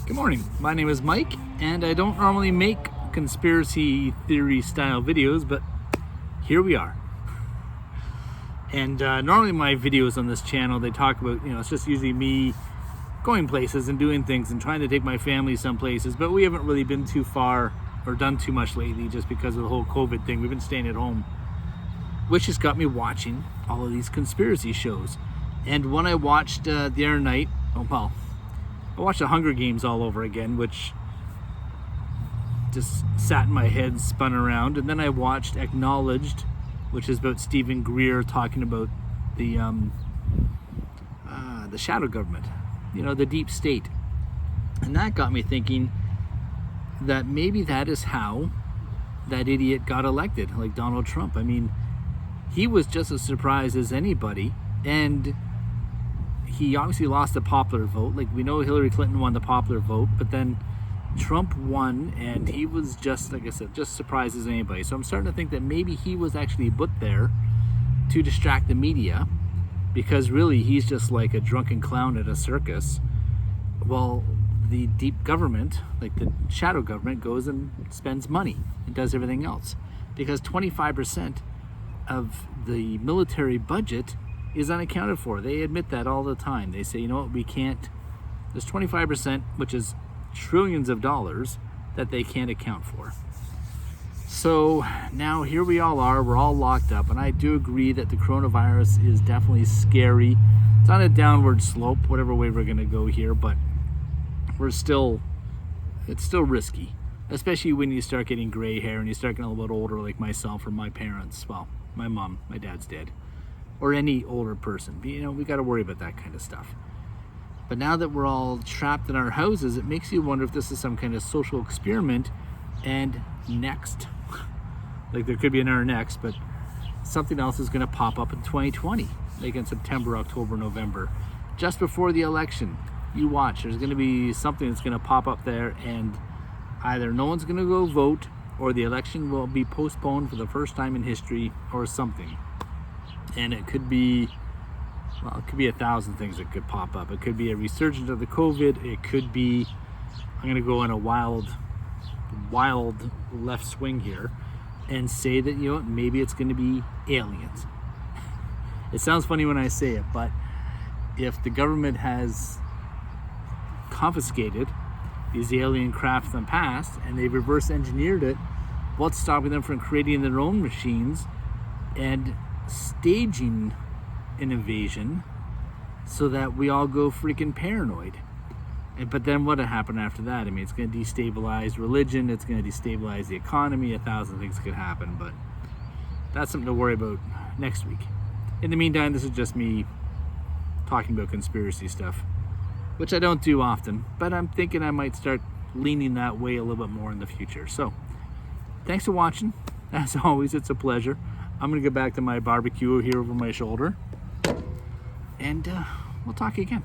Good morning, my name is Mike, and I don't normally make conspiracy theory style videos, but here we are. And normally my videos on this channel, they talk about, it's just usually me going places and doing things and trying to take my family some places, but we haven't really been too far or done too much lately just because of the whole COVID thing. We've been staying at home, which has got me watching all of these conspiracy shows. And when I watched the other night, I watched the Hunger Games all over again, which just sat in my head, spun around. And then I watched Acknowledged, which is about Stephen Greer talking about the shadow government, the deep state. And that got me thinking that maybe that is how that idiot got elected, like Donald Trump. I mean, he was just as surprised as anybody, and he obviously lost the popular vote. Like, we know Hillary Clinton won the popular vote, but then Trump won, and he was just, like I said, just surprised as anybody. So I'm starting to think that maybe he was actually put there to distract the media, because really he's just like a drunken clown at a circus. Well, the deep government, like the shadow government, goes and spends money and does everything else, because 25% of the military budget is unaccounted for. They admit that all the time. They say, we can't, there's 25%, which is trillions of dollars, that they can't account for. So now here we all are, we're all locked up, and I do agree that the coronavirus is definitely scary. It's on a downward slope, whatever way we're gonna go here, but it's still risky, especially when you start getting gray hair and you start getting a little bit older, like myself or my parents. Well, my mom, my dad's dead, or any older person. We got to worry about that kind of stuff. But now that we're all trapped in our houses, it makes you wonder if this is some kind of social experiment, and next, like there could be another next, but something else is going to pop up in 2020, like in September, October, November, just before the election. You watch, there's going to be something that's going to pop up there, and either no one's going to go vote, or the election will be postponed for the first time in history, or something. And it could be 1,000 things that could pop up. It could be a resurgence of the COVID. It could be, I'm going to go in a wild left swing here and say that, maybe it's going to be aliens. It sounds funny when I say it, but if the government has confiscated these alien crafts in the past and they reverse engineered it, what's stopping them from creating their own machines and staging an invasion so that we all go freaking paranoid? But then what will happen after that? I mean, it's going to destabilize religion, it's going to destabilize the economy, 1,000 things could happen, but that's something to worry about next week. In the meantime, this is just me talking about conspiracy stuff, which I don't do often, but I'm thinking I might start leaning that way a little bit more in the future. So thanks for watching. As always, it's a pleasure. I'm gonna get back to my barbecue here over my shoulder, and we'll talk again.